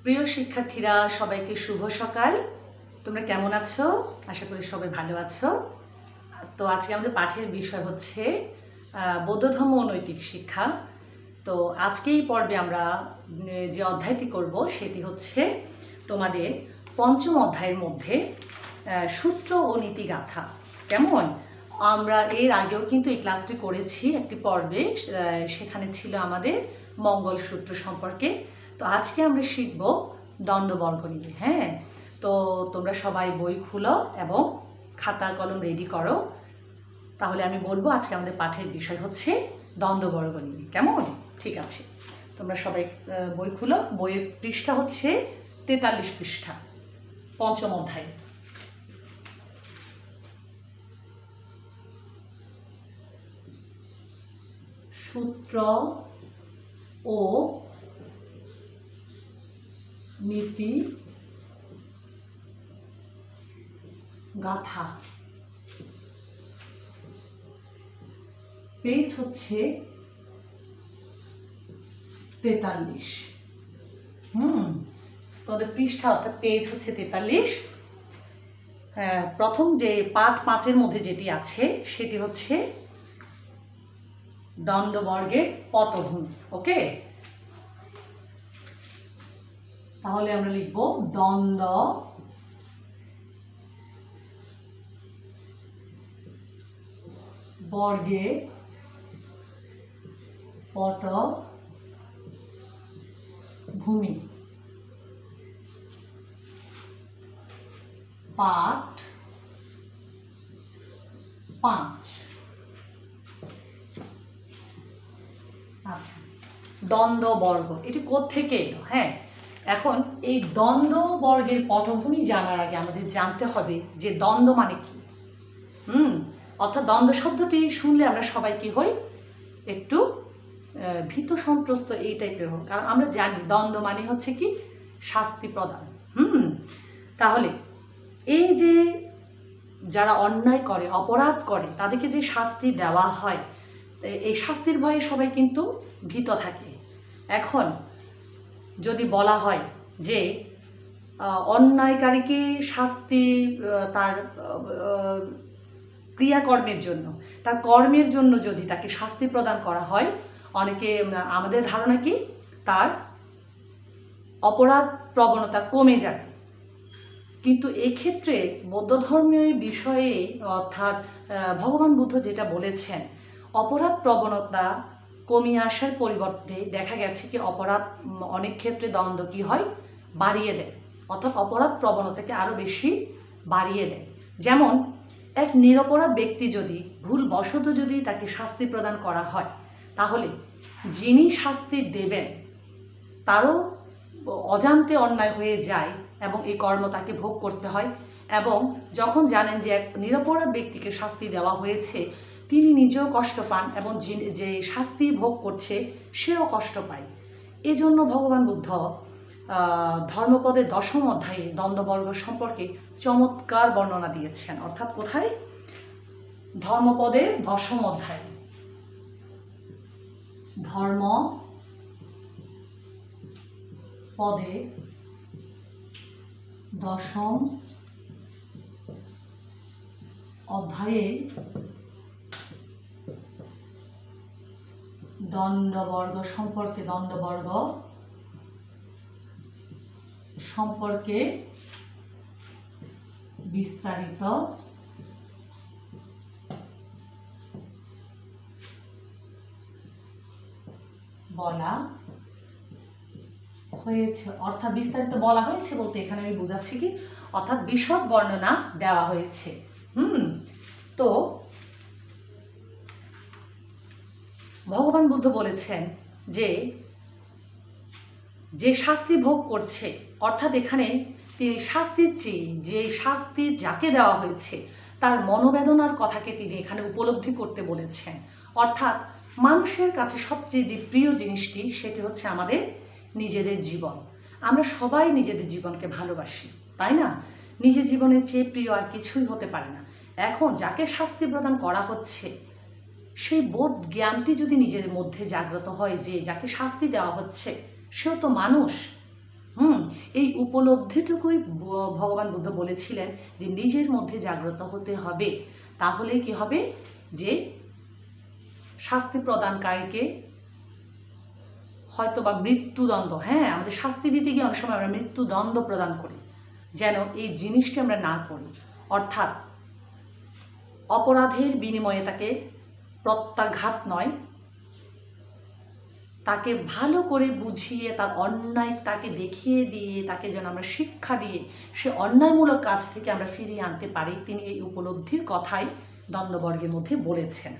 প্রিয় শিক্ষার্থীরা, সবাইকে শুভ সকাল। তোমরা কেমন আছো? আশা করি সবাই ভালো আছো। তো আজকে আমাদের পাঠের বিষয় হচ্ছে বৌদ্ধ ধর্ম ও নৈতিক শিক্ষা। তো আজকে এই পর্বে আমরা যে অধ্যায়টি করব সেটি হচ্ছে তোমাদের পঞ্চম অধ্যায়ের মধ্যে সূত্র ও নীতিগাথা। কেমন? আমরা এর আগেও কিন্তু এই ক্লাসটি করেছি একটি পর্বে, সেখানে ছিল আমাদের মঙ্গল সূত্র সম্পর্কে। তো আজকে আমরা শিখব দণ্ডবর্গ নিয়ে। হ্যাঁ, তো তোমরা সবাই বই খুলো এবং খাতা কলম রেডি করো। তাহলে আমি বলবো আজকে আমাদের পাঠের বিষয় হচ্ছে দ্বন্দ্ববর্গ নিয়ে। কেমন? ঠিক আছে, তোমরা সবাই বই খুলো। বইয়ের পৃষ্ঠা হচ্ছে 43 পৃষ্ঠা, পঞ্চম অধ্যায়। সূত্র ও নীতি গাথা, পেজ হচ্ছে 43। তোদের পৃষ্ঠা অর্থাৎ পেজ হচ্ছে 43। প্রথম যে পাঠ 5-এর মধ্যে যেটি আছে সেটি হচ্ছে দণ্ডবর্গের পটভূমি। ওকে, তাহলে আমরা লিখব দণ্ড বর্গে পটভূমি। পাঠ 5। আচ্ছা, দ্বন্দ্ববর্গ এটি কোত্থেকে এলো? হ্যাঁ, এখন এই দ্বন্দ্ববর্গের পটভূমি জানার আগে আমাদের জানতে হবে যে দ্বন্দ্ব মানে কি। অর্থাৎ দ্বন্দ্ব শব্দটি শুনলে আমরা সবাই কি হই? একটু ভীত সন্ত্রস্ত এই টাইপের হোক, কারণ আমরা জানি দ্বন্দ্ব মানে হচ্ছে কি শাস্তি প্রদান। তাহলে এই যে যারা অন্যায় করে, অপরাধ করে, তাদেরকে যে শাস্তি দেওয়া হয়, এই শাস্তির ভয়ে সবাই কিন্তু ভীত থাকে। এখন যদি বলা হয় যে অন্যায়কারীকে শাস্তি তার ক্রিয়াকর্মের জন্য, তার কর্মের জন্য যদি তাকে শাস্তি প্রদান করা হয়, অনেকে আমাদের ধারণা কি তার অপরাধ প্রবণতা কমে যাবে। কিন্তু এক্ষেত্রে বৌদ্ধ ধর্মীয় বিষয়ে অর্থাৎ ভগবান বুদ্ধ যেটা বলেছেন, অপরাধ প্রবণতা কমিয়ে আসার পরিবর্তে দেখা গেছে কি অপরাধ অনেক ক্ষেত্রে দ্বন্দ্ব কি হয়? বাড়িয়ে দেয়, অর্থাৎ অপরাধ প্রবণতাকে আরও বেশি বাড়িয়ে দেয়। যেমন এক নিরপরাধ ব্যক্তি যদি ভুলবশত যদি তাকে শাস্তি প্রদান করা হয়, তাহলে যিনি শাস্তি দেবেন তারও অজান্তে অন্যায় হয়ে যায় এবং এই কর্ম তাকে ভোগ করতে হয়। এবং যখন জানেন যে এক নিরপরাধ ব্যক্তিকে শাস্তি দেওয়া হয়েছে, তিনি নিজেও কষ্ট পান এবং যে শাস্তি ভোগ করছে সেও কষ্ট পায়। এজন্য ভগবান বুদ্ধ ধর্মপদের 10ম অধ্যায়ে দ্বন্দ্ববর্গ সম্পর্কে চমৎকার বর্ণনা দিয়েছেন। অর্থাৎ কোথায়? ধর্মপদের 10ম অধ্যায়, ধর্ম পদে 10ম অধ্যায়ে দণ্ডবর্গ সম্পর্কে বিস্তারিত বলা হয়েছে। অর্থাৎ বিস্তারিত বলা হয়েছে বলতে এখানে আমি বোঝাচ্ছি কি, অর্থাৎ বিশদ বর্ণনা দেওয়া হয়েছে। তো ভগবান বুদ্ধ বলেছেন যে শাস্তি ভোগ করছে, অর্থাৎ এখানে তিনি শাস্তির চেয়ে যে শাস্তি যাকে দেওয়া হয়েছে তার মনোবেদনার কথাকে তিনি এখানে উপলব্ধি করতে বলেছেন। অর্থাৎ মানুষের কাছে সবচেয়ে যে প্রিয় জিনিসটি সেটি হচ্ছে আমাদের নিজেদের জীবন। আমরা সবাই নিজেদের জীবনকে ভালোবাসি, তাই না? নিজের জীবনের চেয়ে প্রিয় আর কিছুই হতে পারে না। এখন যাকে শাস্তি প্রদান করা হচ্ছে সেই বোধ জ্ঞানটি যদি নিজের মধ্যে জাগ্রত হয় যে যাকে শাস্তি দেওয়া হচ্ছে সেও তো মানুষ, এই উপলব্ধিটুকুই ভগবান বুদ্ধ বলেছিলেন যে নিজের মধ্যে জাগ্রত হতে হবে, তাহলে কি হবে যে শাস্তি প্রদানকারীকে হয়তো বা মৃত্যুদণ্ড, আমাদের শাস্তি দিতে গিয়ে অনেক সময় আমরা মৃত্যুদণ্ড প্রদান করি, যেন এই জিনিসটি আমরা না করি। অর্থাৎ অপরাধের বিনিময়ে তাকে প্রত্যাঘাত নয়, তাকে ভালো করে বুঝিয়ে তার অন্যায় তাকে দেখিয়ে দিয়ে তাকে যেন আমরা শিক্ষা দিয়ে সে অন্যায়মূলক কাজ থেকে আমরা ফিরিয়ে আনতে পারি, তিনি এই উপলব্ধির কথাই দ্বন্দ্ববর্গের মধ্যে বলেছেন।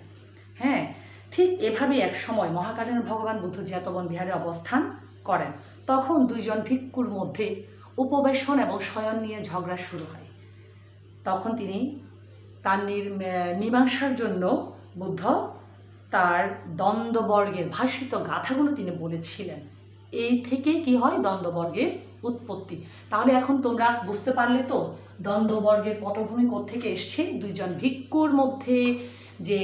ঠিক এভাবে এক সময় মহাকালের ভগবান বুদ্ধ জেতবন বিহারে অবস্থান করেন। তখন দুইজন ভিক্ষুর মধ্যে উপবেশন এবং শয়ন নিয়ে ঝগড়া শুরু হয়। তখন তিনি তার মীমাংসার জন্য বুদ্ধ তার দ্বন্দ্ববর্গের ভাষিত গাথাগুলো তিনি বলেছিলেন। এই থেকে কি হয়, দ্বন্দ্ববর্গের উৎপত্তি। তাহলে এখন তোমরা বুঝতে পারলে তো দ্বন্দ্ববর্গের পটভূমি কোত্থেকে এসছে। দুইজন ভিক্ষুর মধ্যে যে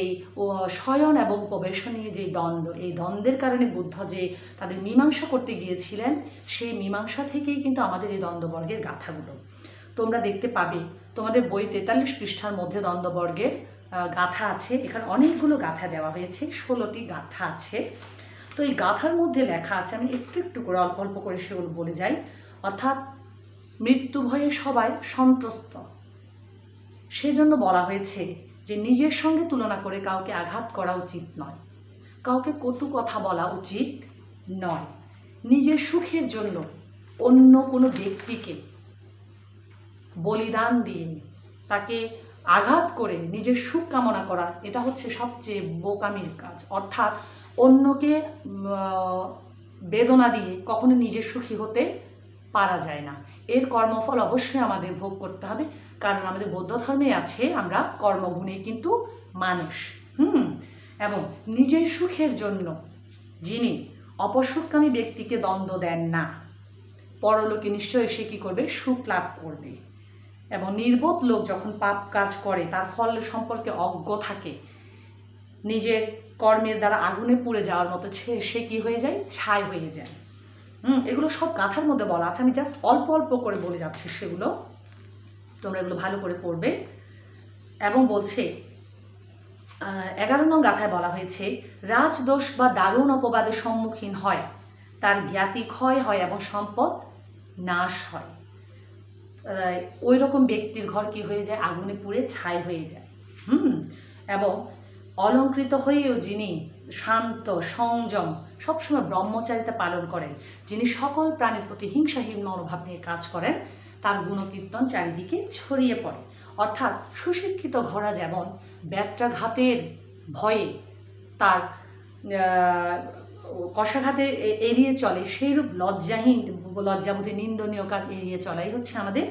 শয়ন এবং উপবেশন নিয়ে যে দ্বন্দ্ব, এই দ্বন্দ্বের কারণে বুদ্ধ যে তাদের মীমাংসা করতে গিয়েছিলেন, সেই মীমাংসা থেকেই কিন্তু আমাদের এই দ্বন্দ্ববর্গের গাথাগুলো তোমরা দেখতে পাবে। তোমাদের বই 43 পৃষ্ঠার মধ্যে দ্বন্দ্ববর্গের গাথা আছে। এখানে অনেকগুলো গাথা দেওয়া হয়েছে, 16টি গাথা আছে। তো এই গাথার মধ্যে লেখা আছে, আমি একটু একটু করে অল্প অল্প করে সেগুলো বলে যাই। অর্থাৎ মৃত্যু ভয়ে সবাই সন্ত্রস্ত, সেজন্য বলা হয়েছে যে নিজের সঙ্গে তুলনা করে কাউকে আঘাত করা উচিত নয়, কাউকে কটু কথা বলা উচিত নয়, নিজের সুখের জন্য অন্য কোনো ব্যক্তিকে বলিদান দিয়ে তাকে আঘাত করে নিজের সুখ কামনা করা, এটা হচ্ছে সবচেয়ে বোকামির কাজ। অর্থাৎ অন্যকে বেদনা দিয়ে কখনো নিজের সুখী হতে পারা যায় না। এর কর্মফল অবশ্যই আমাদের ভোগ করতে হবে, কারণ আমাদের বৌদ্ধ ধর্মে আছে আমরা কর্মগুণে কিন্তু মানুষ। এবং নিজের সুখের জন্য যিনি অপসুখকামী ব্যক্তিকে দ্বন্দ্ব দেন না, পরলোকে নিশ্চয়ই সে কী করবে, সুখ লাভ করবে। এবং নির্বোধ লোক যখন পাপ কাজ করে, তার ফল সম্পর্কে অজ্ঞ থাকে, নিজের কর্মের দ্বারা আগুনে পুড়ে যাওয়ার মতো সে কি হয়ে যায়, ছাই হয়ে যায়। এগুলো সব গাথার মধ্যে বলা আছে, আমি জাস্ট অল্প অল্প করে বলে যাচ্ছি, সেগুলো তোমরা এগুলো ভালো করে পড়বে। এবং বলছে 11 নং গাথায় বলা হয়েছে, রাজদোষ বা দারুণ অপবাদের সম্মুখীন হয়, তার জ্ঞাতি ক্ষয় হয় এবং সম্পদ নাশ হয়। ওই রকম ব্যক্তির ঘর কি হয়ে যায়, আগুনে পুড়ে ছাই হয়ে যায়। এবং অলঙ্কৃত হয়েও যিনি শান্ত সংযম সবসময় ব্রহ্মচারিতা পালন করেন, যিনি সকল প্রাণীর প্রতি হিংসাহীন মনোভাব নিয়ে কাজ করেন, তার গুণকীর্তন চারিদিকে ছড়িয়ে পড়ে। অর্থাৎ সুশিক্ষিত ঘোড়া যেমন ব্যত্রাঘাতের ভয়ে তার কষাঘাতে এড়িয়ে চলে, সেইরূপ লজ্জাবোধে নিন্দনীয় কাজ এড়িয়ে চলাই হচ্ছে আমাদের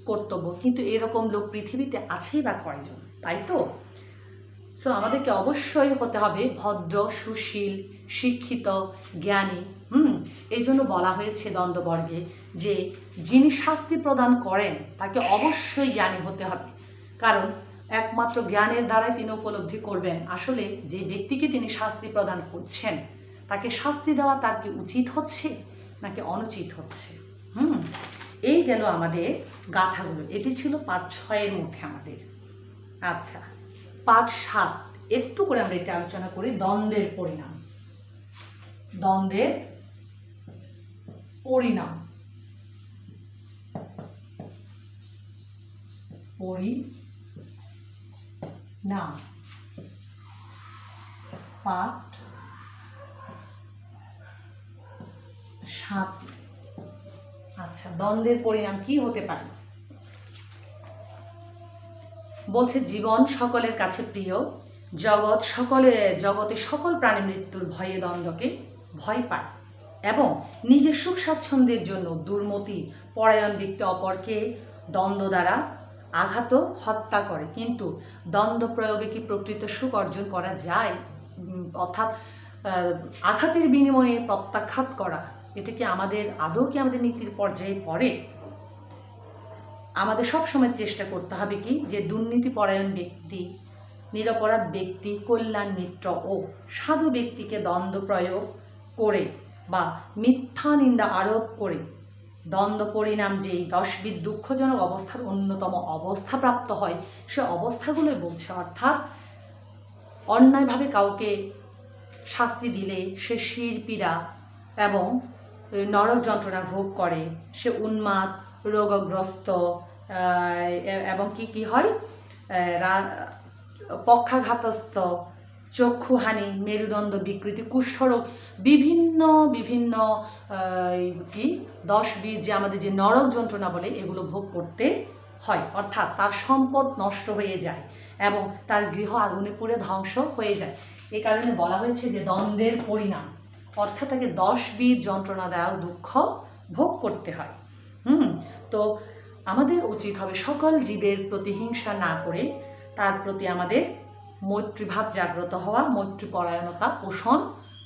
কর্তব্য। কিন্তু এরকম লোক পৃথিবীতে আছেই বা কয়জন, তাই তো? সো আমাদেরকে অবশ্যই হতে হবে ভদ্র, সুশীল, শিক্ষিত, জ্ঞানী। এই জন্য বলা হয়েছে দ্বন্দ্ববর্গে যে যিনি শাস্তি প্রদান করেন তাকে অবশ্যই জ্ঞানী হতে হবে, কারণ একমাত্র জ্ঞানের দ্বারাই তিনি উপলব্ধি করবেন আসলে যে ব্যক্তিকে তিনি শাস্তি প্রদান করছেন তাকে শাস্তি দেওয়া তার কি উচিত হচ্ছে নাকি অনুচিত হচ্ছে। এই গেল আমাদের গাথাগুলো। এটি ছিল পাঠ 6-এর মধ্যে আমাদের। আচ্ছা, পাঠ 7 একটু করে আমরা এটা আলোচনা করি, দ্বন্দ্বের পরিণাম। দ্বন্দ্বের পরিণাম পাঠ 7। আচ্ছা, দ্বন্দ্বের পরিণাম কি হতে পারে? বলছে জীবন সকলের কাছে প্রিয়, জগতে সকল প্রাণী মৃত্যুর ভয়ে দ্বন্দ্বকে ভয় পায় এবং নিজের সুখ স্বাচ্ছন্দ্যের জন্য দুর্মতি পরায়ণ ব্যক্তি অপরকে দ্বন্দ্ব দ্বারা আঘাত হত্যা করে। কিন্তু দ্বন্দ্ব প্রয়োগে কি প্রকৃত সুখ অর্জন করা যায়? অর্থাৎ আঘাতের বিনিময়ে প্রত্যাঘাত করা, এটা কি আমাদের আদৌ কি আমাদের নীতির পর্যায়ে পড়ে? আমাদের সবসময় চেষ্টা করতে হবে কি যে দুর্নীতি পরায়ণ ব্যক্তি, নিরপরাধ ব্যক্তি, কল্যাণ মিত্র ও সাধু ব্যক্তিকে দ্বন্দ্ব প্রয়োগ করে বা মিথ্যা নিন্দা আরোপ করে দ্বন্দ্ব পরিণাম যেই 10বিধ দুঃখজনক অবস্থার অন্যতম অবস্থা প্রাপ্ত হয়, সে অবস্থাগুলোই বলছে। অর্থাৎ অন্যায়ভাবে কাউকে শাস্তি দিলে সে শিরপীড়া এবং নরক যন্ত্রণা ভোগ করে, সে উন্মাদ, রোগগ্রস্ত এবং কি হয়, পক্ষাঘাতস্থ, চক্ষুহানি, মেরুদণ্ড বিকৃতি, কুষ্ঠরোগ, বিভিন্ন বিভিন্ন কি 10বিধ যে আমাদের যে নরক যন্ত্রণা বলে, এগুলো ভোগ করতে হয়। অর্থাৎ তার সম্পদ নষ্ট হয়ে যায় এবং তার গৃহ আগুনে পুড়ে ধ্বংস হয়ে যায়। এ কারণে বলা হয়েছে যে দ্বন্দ্বের পরিণাম, অর্থাৎ তাকে 10বিধ যন্ত্রণাদায়ক দুঃখ ভোগ করতে হয়। তো আমাদের উচিত হবে সকল জীবের প্রতি হিংসা না করে তার প্রতি আমাদের মৈত্রীভাব জাগ্রত হওয়া, মৈত্রীপরায়ণতা পোষণ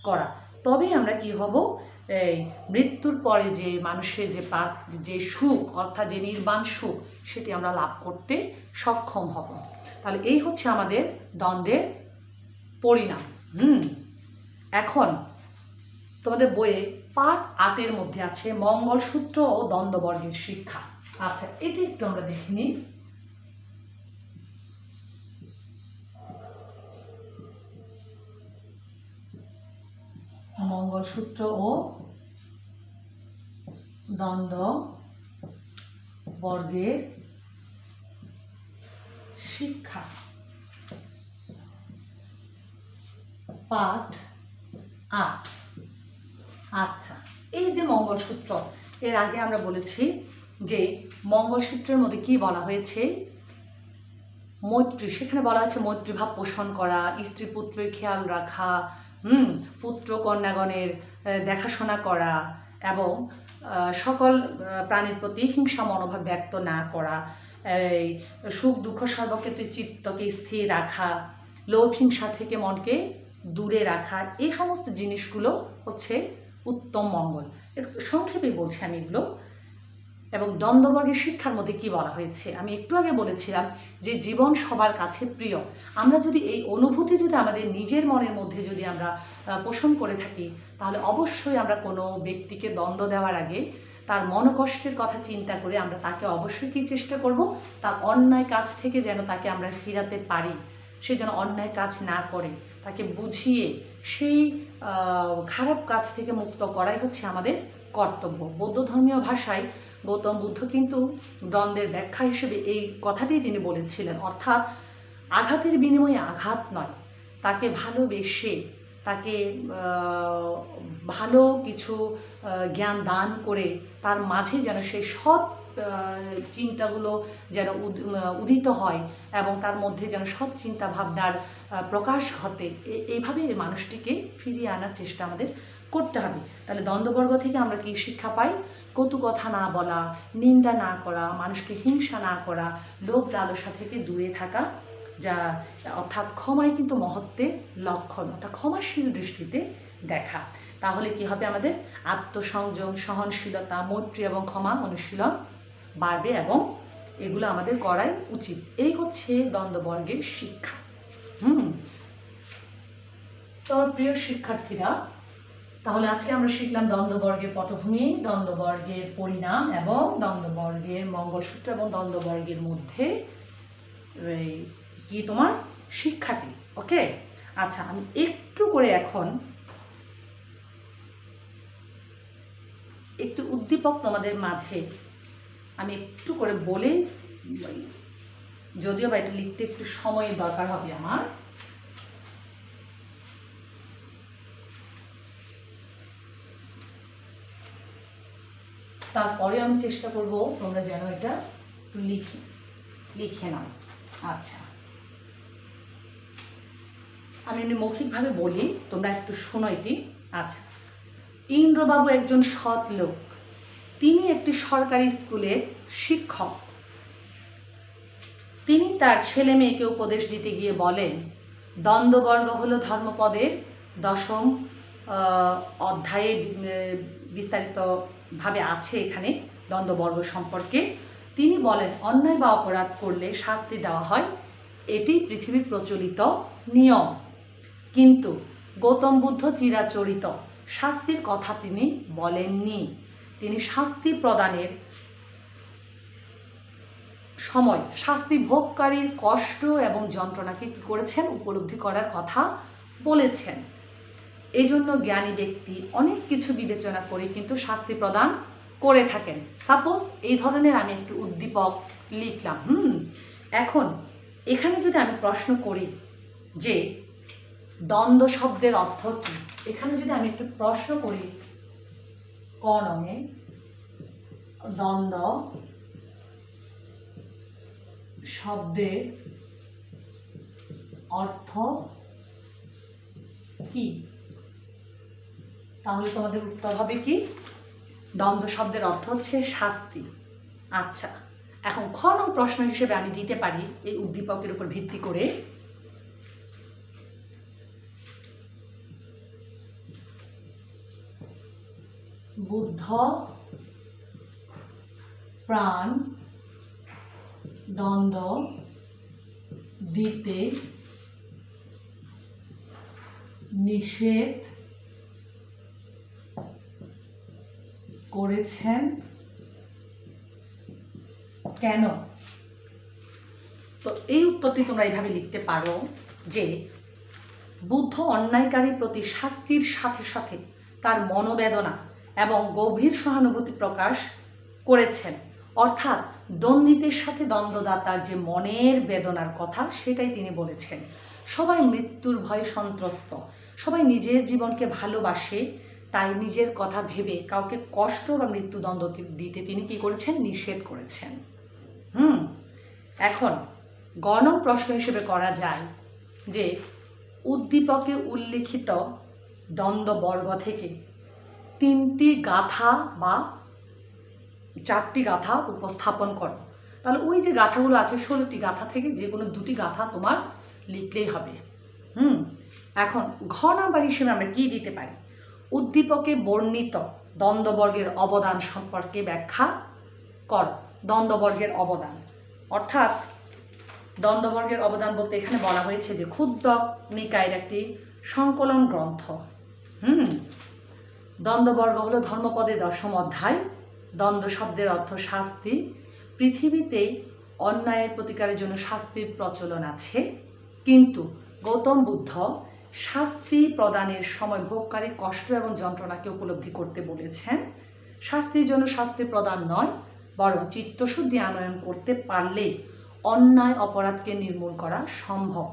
করা। তবেই আমরা কি হব, এই মৃত্যুর পরে যে মানুষের যে সুখ, অর্থাৎ যে নির্বাণ সুখ, সেটি আমরা লাভ করতে সক্ষম হব। তাহলে এই হচ্ছে আমাদের দ্বন্দ্বের পরিণাম। এখন তোমাদের বইয়ে পাঠ 8-এর মধ্যে আছে মঙ্গলসূত্র ও দ্বন্দ্ববর্গের শিক্ষা। আচ্ছা, এটি একটু আমরা দেখে নিই। মঙ্গলসূত্র ও দ্বন্দ্ববর্গের শিক্ষা, পাঠ 8। আচ্ছা, এই যে মঙ্গলসূত্র, এর আগে আমরা বলেছি যে মঙ্গলসূত্রের মধ্যে কি বলা হয়েছে, মৈত্রী, সেখানে বলা হয়েছে মৈত্রীভাব পোষণ করা, স্ত্রী পুত্রের খেয়াল রাখা, পুত্র কন্যাগণের দেখাশোনা করা এবং সকল প্রাণীর প্রতি হিংসা মনোভাব ব্যক্ত না করা, এই সুখ দুঃখ সর্বক্ষেত্রে চিত্তকে স্থির রাখা, লোভ হিংসা থেকে মনকে দূরে রাখা, এই সমস্ত জিনিসগুলো হচ্ছে উত্তম মঙ্গল। সংক্ষেপে বলছি আমি এগুলো। এবং দ্বন্দ্ববর্গের শিক্ষার মধ্যে কি বলা হয়েছে, আমি একটু আগে বলেছিলাম যে জীবন সবার কাছে প্রিয়। আমরা যদি এই অনুভূতি যদি আমাদের নিজের মনের মধ্যে যদি আমরা পোষণ করে থাকি, তাহলে অবশ্যই আমরা কোনো ব্যক্তিকে দ্বন্দ্ব দেওয়ার আগে তার মনোকষ্টের কথা চিন্তা করে আমরা তাকে অবশ্যই কি চেষ্টা করব, তার অন্যায় কাজ থেকে যেন তাকে আমরা ফিরাতে পারি, সে যেন অন্যায় কাজ না করে, তাকে বুঝিয়ে সেই খারাপ কাজ থেকে মুক্ত করাই হচ্ছে আমাদের কর্তব্য। বৌদ্ধ ধর্মীয় ভাষায় গৌতম বুদ্ধ কিন্তু দ্বন্দ্বের ব্যাখ্যা হিসেবে এই কথাটি তিনি বলেছিলেন, অর্থাৎ আঘাতের বিনিময়ে আঘাত নয়, তাকে ভালোবেসে তাকে ভালো কিছু জ্ঞান দান করে তার মাঝে যেন সেই সৎ চিন্তাগুলো যেন উদিত হয় এবং তার মধ্যে যেন সৎ চিন্তা ভাবনার প্রকাশ ঘটে, এইভাবে মানুষটিকে ফিরিয়ে আনার চেষ্টা আমাদের করতে হবে। তাহলে দ্বন্দ্ববর্গ থেকে আমরা কি শিক্ষা পাই? কটু কথা না বলা, নিন্দা না করা, মানুষকে হিংসা না করা, লোভ লালসা থেকে দূরে থাকা, যা অর্থাৎ ক্ষমাই কিন্তু মহত্বের লক্ষণ, অর্থাৎ ক্ষমাশীল দৃষ্টিতে দেখা। তাহলে কি হবে, আমাদের আত্মসংযম, সহনশীলতা, মৈত্রী এবং ক্ষমা অনুশীলন বাড়বে এবং এগুলো আমাদের করাই উচিত। এই হচ্ছে দ্বন্দ্ববর্গের শিক্ষা। তো প্রিয় শিক্ষার্থীরা, তাহলে আজকে আমরা শিখলাম দ্বন্দ্ববর্গের পটভূমি, দ্বন্দ্ববর্গের পরিণাম এবং দ্বন্দ্ববর্গের মঙ্গলসূত্র এবং দ্বন্দ্ববর্গের মধ্যে কি তোমার শিক্ষাটি। ওকে, আচ্ছা, আমি একটু করে এখন একটু উদ্দীপক তোমাদের মাঝে আমি একটু করে বলে, যদিও বা এটা লিখতে একটু সময়ের দরকার হবে আমার। তারপরে আমি চেষ্টা করব তোমরা যেন এটা একটু লিখে নাও। আচ্ছা, আমি এমনি মৌখিকভাবে বলি, তোমরা একটু শোনো এটি। আচ্ছা, ইন্দ্রবাবু একজন সৎ লোক, তিনি একটি সরকারি স্কুলের শিক্ষক। তিনি তার ছেলে মেয়েকে উপদেশ দিতে গিয়ে বলেন, দ্বন্দ্ববর্গ হলো ধর্মপদের 10ম অধ্যায়ে বিস্তারিতভাবে আছে এখানে দ্বন্দ্ববর্গ সম্পর্কে। তিনি বলেন, অন্যায় বা অপরাধ করলে শাস্তি দেওয়া হয়, এটি পৃথিবীর প্রচলিত নিয়ম। কিন্তু গৌতম বুদ্ধ চিরাচরিত শাস্তির কথা তিনি বলেননি। তিনি শাস্তি প্রদানের সময় শাস্তি ভোগকারীর কষ্ট এবং যন্ত্রণাকে কী করেছেন, উপলব্ধি করার কথা বলেছেন। এই জন্য জ্ঞানী ব্যক্তি অনেক কিছু বিবেচনা করে কিন্তু শাস্তি প্রদান করে থাকেন। সাপোজ এই ধরনের আমি একটু উদ্দীপক লিখলাম। এখন এখানে যদি আমি প্রশ্ন করি যে দ্বন্দ্ব শব্দের অর্থ কী, এখানে যদি আমি একটু প্রশ্ন করি ক নঙে দ্বন্দ্ব শব্দের অর্থ কি, তাহলে তোমাদের উত্তর হবে কি, দ্বন্দ্ব শব্দের অর্থ হচ্ছে শাস্তি। আচ্ছা, এখন খ নং প্রশ্ন হিসেবে আমি দিতে পারি এই উদ্দীপকের উপর ভিত্তি করে, বুদ্ধ প্রাণ দ্বন্দ্ব দিতে নিষেধ করেছেন কেন? তো এই উত্তরটি তোমরা এইভাবে লিখতে পারো যে বুদ্ধ অন্যায়কারীর প্রতি শাস্তির সাথে সাথে তার মনোবেদনা এবং গভীর সহানুভূতি প্রকাশ করেছেন। অর্থাৎ দ্বন্দ্বিতের সাথে দ্বন্দ্বদাতার যে মনের বেদনার কথা সেটাই তিনি বলেছেন। সবাই মৃত্যুর ভয়ে সন্ত্রস্ত, সবাই নিজের জীবনকে ভালোবাসে, তাই নিজের কথা ভেবে কাউকে কষ্ট বা মৃত্যুদণ্ড দিতে তিনি কি করেছেন, নিষেধ করেছেন। এখন গ নং প্রশ্ন হিসেবে করা যায় যে উদ্দীপকে উল্লিখিত দ্বন্দ্ববর্গ থেকে 3টি গাথা বা 4টি গাথা উপস্থাপন করো। তাহলে ওই যে গাথাগুলো আছে 16টি গাথা থেকে যে কোনো 2টি গাথা তোমার লিখলেই হবে। এখন ঘ নাম্বার হিসেবে আমরা কি দিতে পারি, উদ্দীপকে বর্ণিত দ্বন্দ্ববর্গের অবদান সম্পর্কে ব্যাখ্যা কর। দ্বন্দ্ববর্গের অবদান অর্থাৎ দ্বন্দ্ববর্গের অবদান বলতে এখানে বলা হয়েছে যে ক্ষুদ্রক নিকায়ের একটি সংকলন গ্রন্থ। দ্বন্দ্ববর্গ হলো ধর্মপদের 10ম অধ্যায়। দ্বন্দ্ব শব্দের অর্থ শাস্তি। পৃথিবীতে অন্যায়ের প্রতিকারের জন্য শাস্তির প্রচলন আছে, কিন্তু গৌতম বুদ্ধ শাস্তি প্রদানের সময় ভোগকারী কষ্ট এবং যন্ত্রণাকে উপলব্ধি করতে বলেছেন। শাস্তির জন্য শাস্তি প্রদান নয়, বরং চিত্তশুদ্ধি আনয়ন করতে পারলেই অন্যায় অপরাধকে নির্মূল করা সম্ভব।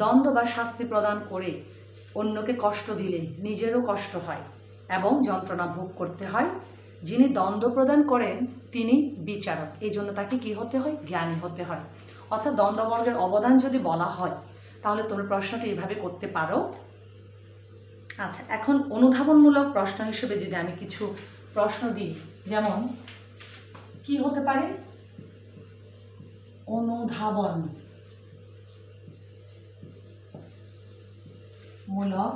দ্বন্দ্ব বা শাস্তি প্রদান করে অন্যকে কষ্ট দিলে নিজেরও কষ্ট হয় এবং যন্ত্রণা ভোগ করতে হয়। যিনি দ্বন্দ্ব প্রদান করেন তিনি বিচারক, এই জন্য তাকে কি হতে হয়, জ্ঞানী হতে হয়। অর্থাৎ দ্বন্দ্ববর্গের অবদান যদি বলা হয় তাহলে তোমরা প্রশ্নটি এইভাবে করতে পারো। আচ্ছা, এখন অনুধাবনমূলক প্রশ্ন হিসেবে যদি আমি কিছু প্রশ্ন দিই, যেমন কি হতে পারে, অনুধাবন মূলক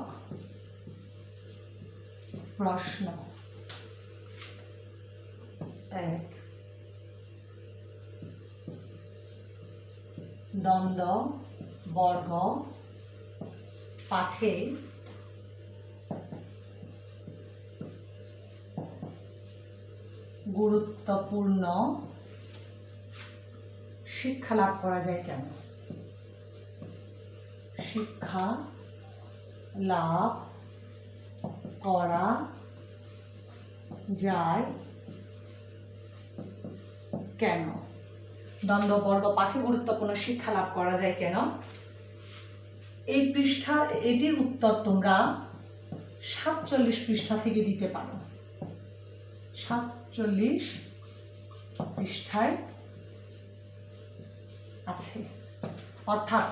প্রশ্ন। 1 দ্বন্দ্ব বর্গ পাঠে গুরুত্বপূর্ণ শিক্ষা লাভ করা যায় কেন? শিক্ষা লাভ করা যায় কেন? দ্বন্দ্ববর্গ পাঠে গুরুত্বপূর্ণ শিক্ষা লাভ করা যায় কেন? এই পৃষ্ঠা, এটির উত্তর তোমরা 47 পৃষ্ঠা থেকে দিতে পারো। 47 পৃষ্ঠায় আছে, অর্থাৎ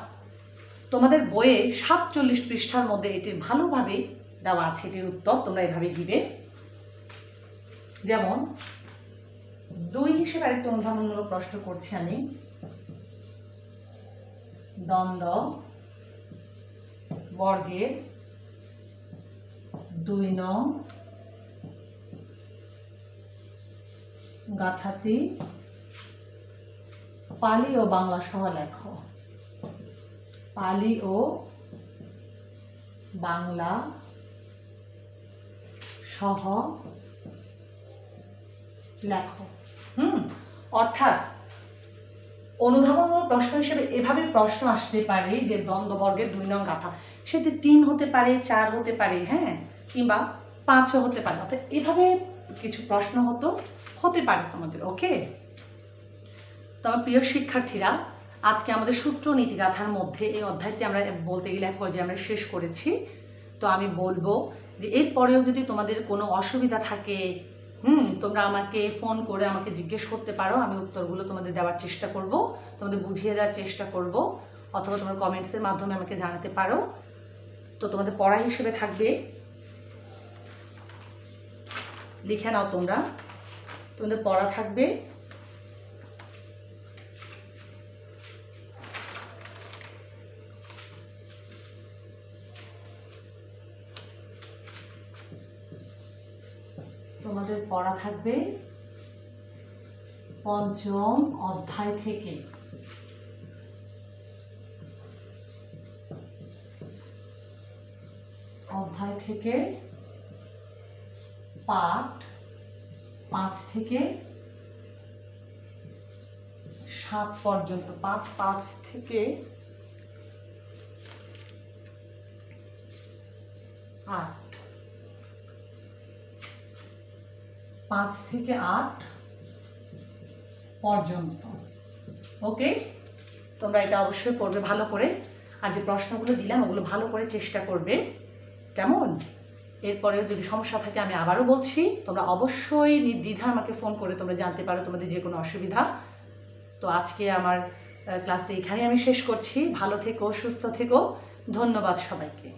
তোমাদের বইয়ে 47 পৃষ্ঠার মধ্যে এটির ভালোভাবে দেওয়া আছে এটির উত্তর, তোমরা এভাবে দিবে। যেমন 2 হিসেবে আরেকটা অনুধাবনমূলক প্রশ্ন করছি আমি। দ্বন্দ্ব বর্গের 2 নং গাথাটি পালি ও বাংলা সহ লেখো। পালি ও বাংলা সহ লেখো। অর্থাৎ অনুধাবনমূলক প্রশ্ন হিসেবে এভাবে প্রশ্ন আসতে পারে যে দ্বন্দ্ববর্গের 2 নং গাথা, সেটি 3 হতে পারে, 4 হতে পারে, হ্যাঁ, কিংবা 5ও হতে পারে। অর্থাৎ এভাবে কিছু প্রশ্ন হতে পারে তোমাদের। ওকে, তো আমার প্রিয় শিক্ষার্থীরা, আজকে আমাদের সূত্র নীতি গাথার মধ্যে এই অধ্যায়টি আমরা বলতে গেলে এক পর্যায়ে আমরা শেষ করেছি। তো আমি বলবো যে এরপরেও যদি তোমাদের কোনো অসুবিধা থাকে, তোমরা আমাকে ফোন করে আমাকে জিজ্ঞেস করতে পারো, আমি উত্তরগুলো তোমাদের দেওয়ার চেষ্টা করব, তোমাদের বুঝিয়ে দেওয়ার চেষ্টা করব, অথবা তোমার কমেন্টসের মাধ্যমে আমাকে জানাতে পারো। তো তোমাদের পড়া হিসেবে থাকবে, লিখে নাও তোমরা, তোমাদের পড়া থাকবে তোমাদের পড়া থাকবে 5ম অধ্যায় থেকে। পাঠ 5 থেকে 7 পর্যন্ত, 5 থেকে 8, 5 থেকে 8 পর্যন্ত। ওকে, তোমরা এটা অবশ্যই পড়বে ভালো করে, আর যে প্রশ্নগুলো দিলাম ওগুলো ভালো করে চেষ্টা করবে, কেমন? এরপরেও যদি সমস্যা থাকে আমি আবারও বলছি, তোমরা অবশ্যই নির্দ্বিধায় আমাকে ফোন করে তোমরা জানতে পারো তোমাদের যে কোনো অসুবিধা। তো আজকে আমার ক্লাসটা এখানেই আমি শেষ করছি। ভালো থেকো, সুস্থ থেকো, ধন্যবাদ সবাইকে।